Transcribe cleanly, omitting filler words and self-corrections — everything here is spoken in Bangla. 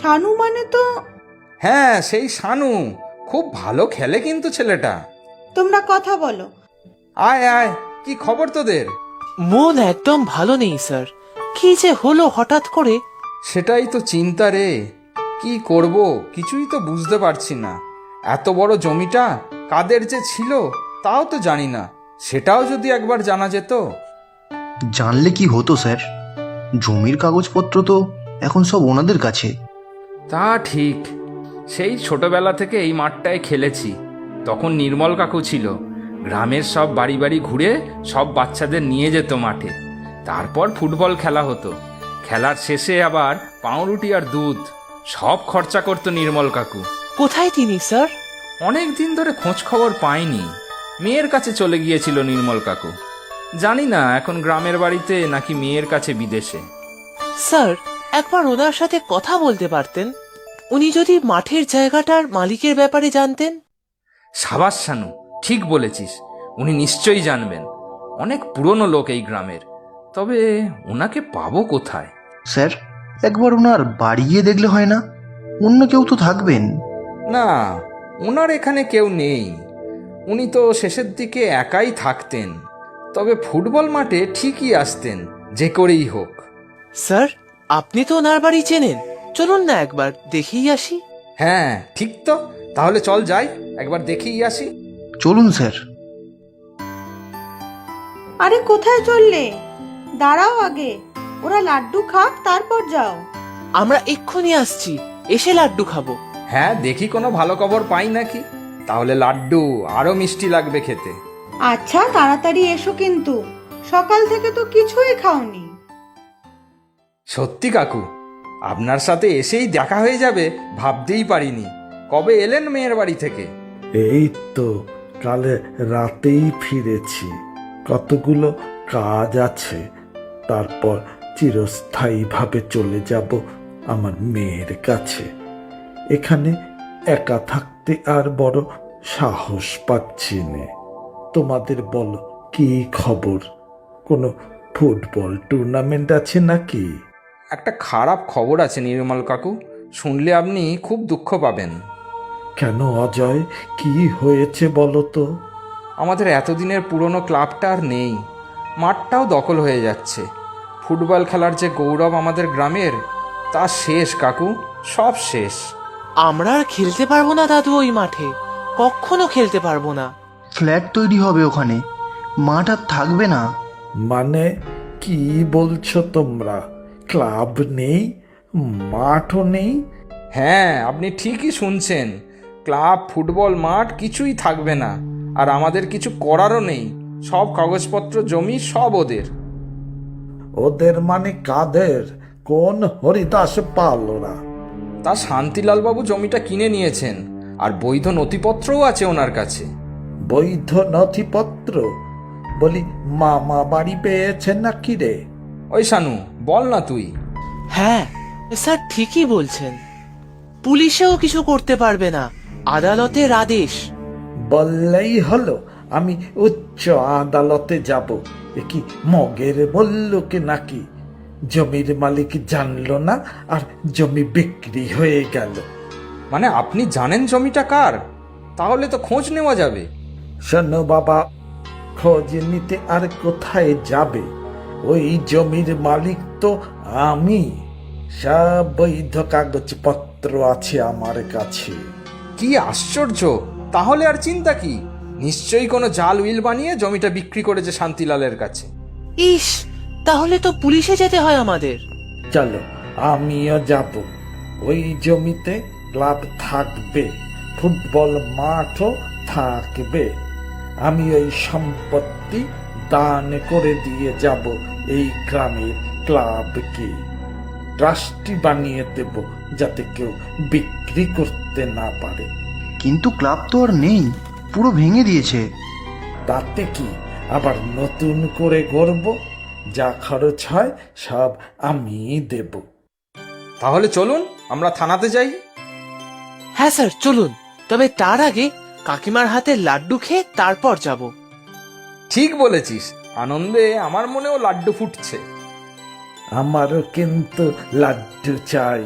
শানু মানে তো? হ্যাঁ, সেই শানু। খুব ভালো খেলে কিন্তু ছেলেটা। তোমরা কথা বলো। আয় আয়, কি খবর তোদের? মন একদম ভালো নেই স্যার। কি যে হলো হঠাৎ করে। সেটাই তো চিন্তা রে। কি করব কিছুই তো বুঝতে পারছি না। এত বড় জমিটা কাদের যে ছিল তাও তো জানি না। সেটাও যদি একবার জানা যেত। জানলে কি হতো স্যার? জমির কাগজপত্র তো এখন সব ওনাদের কাছে। তা ঠিক। সেই ছোটবেলা থেকে এই মাঠটায় খেলেছি। তখন নির্মল কাকু ছিল। গ্রামের সব বাড়ি বাড়ি ঘুরে সব বাচ্চাদের নিয়ে যেত মাঠে। তারপর ফুটবল খেলা হতো। খেলার শেষে আবার পাউরুটি আর দুধ সব খরচা করতো নির্মল কাকু। কোথায় তিনি স্যার? অনেক দিন ধরে খোঁজ খবর পাইনি। মেয়ের কাছে চলে গিয়েছিল নির্মল কাকু। জানি না এখন গ্রামের বাড়িতে নাকি মেয়ের কাছে বিদেশে। স্যার, একবার ওনার সাথে কথা বলতে পারতেন। উনি যদি মাঠের জায়গাটার মালিকের ব্যাপারে জানতেন। সাবাস শানু, ঠিক বলেছিস। উনি নিশ্চয়ই জানবেন। অনেক পুরনো লোক এই গ্রামের। তবে ওনাকে পাবো কোথায়? স্যার, একবার ওনার বাড়ি গিয়ে দেখলে হয় না? অন্য কেউ তো থাকবেন। না, ওনার এখানে কেউ নেই। উনি তো শেষের দিকে একাই থাকতেন। তবে ফুটবল মাঠে ঠিকই আসতেন, যে করেই হোক। স্যার, আপনি তো ওনার বাড়ি চেনেন। চলুন না একবার দেখেই আসি। হ্যাঁ ঠিক তো। তাহলে চল যাই, একবার দেখেই আসি। চলুন স্যার। আরে কোথায় চললে? দাঁড়াও আগে, ওরা লাড্ডু খাক তারপর যাও। আমরা এক্ষুনি আসছি, এসে লাড্ডু খাবো। হ্যাঁ, দেখি কোনো ভালো খবর পাই নাকি। তাহলে লাড্ডু আরো মিষ্টি লাগবে খেতে। আচ্ছা তাড়াতাড়ি এসো কিন্তু, সকাল থেকে তো কিছুই খাওনি। সত্যি কাকু, আপনার সাথে এসেই দেখা হয়ে যাবে ভাবতেই পারিনি। কবে এলেন মেয়ের বাড়ি থেকে? এই তো কালে রাতেই ফিরেছি। কতগুলো কাজ আছে, তারপর চিরস্থায়ীভাবে চলে যাব আমার মেয়ের কাছে। এখানে একা থাকতে আর বড় সাহস পাচ্ছি নে। তোমাদের বলো, কি খবর? কোনো ফুটবল টুর্নামেন্ট আছে নাকি? একটা খারাপ খবর আছে নির্মল কাকু, শুনলে আপনি খুব দুঃখ পাবেন। কেন অজয়, কি হয়েছে বলো তো? আমাদের এতদিনের পুরনো ক্লাবটা আর নেই। মাঠটাও দখল হয়ে যাচ্ছে। ফুটবল খেলার যে গৌরব আমাদের গ্রামের, তা শেষ কাকু, সব শেষ। আমরা আর খেলতে পারবো না দাদু ওই মাঠে। কখনো খেলতে পারবো না। ফ্ল্যাট তৈরি হবে ওখানে, মাঠ আর থাকবে না। মানে কি বলছো তোমরা? ক্লাব নেই, মাঠও নেই? হ্যাঁ, আপনি ঠিকই শুনছেন। ক্লাব, ফুটবল মাঠ কিছুই থাকবে না। আর আমাদের কিছু করারও নেই। সব কাগজপত্র, জমি সব ওদের। ওদের মানে কাদের? কোন হরিদাস পালরা? তা শান্তিলাল বাবু জমিটা কিনে নিয়েছেন, আর বৈধ নথিপত্রও আছে ওনার কাছে। বৈধ নথিপত্র? বলি মামা বাড়ি পেয়েছেন নাকি রে? ওই শানু, বল না তুই। হ্যাঁ স্যার, ঠিকই বলছেন। পুলিশেও কিছু করতে পারবে না, আদালতের আদেশ। বললেই হলো আমি উচ্চ আদালতে যাব? এ কি মগের বলল কে নাকি? জমির মালিক জানলো না আর জমি বিক্রি হয়ে গেল। মানে আপনি জানেন জমিটা কার? তাহলে তো খোঁজ নেওয়া যাবে। শোনো বাবা, খোঁজ নিতে আর কোথায় যাবে? ওই জমির মালিক তো আমি। সব বৈধ কাগজপত্র আছে আমার কাছে। কি আশ্চর্য! তাহলে আর চিন্তা কি? নিশ্চয়ই কোনো জাল উইল বানিয়ে জমিটা বিক্রি করেছে শান্তিলালের কাছে। ইস, তাহলে তো পুলিশে যেতে হয় আমাদের। চলো, আমিও যাব। ওই জমিতে ক্লাব থাকবে, ফুটবল মাঠও থাকবে। আমি ওই সম্পত্তি দান করে দিয়ে যাব এই গ্রামের ক্লাবকে। ট্রাস্টি বানিয়ে দেব, যাতে কেউ বিক্রি করতে না পারে। কিন্তু ক্লাব তো আর নেই, পুরো ভেঙে দিয়েছে। তাতে কি, আবার নতুন করে গড়ব। যা খরচ হয় সব আমি দেব। তাহলে চলুন আমরা থানাতে যাই। হ্যাঁ স্যার, চলুন। তবে তার আগে কাকিমার হাতে লাড্ডু খেয়ে তারপর যাব। ঠিক বলেছিস, আনন্দে আমার মনেও লাড্ডু ফুটছে। আমারও কিন্তু লাড্ডু চাই।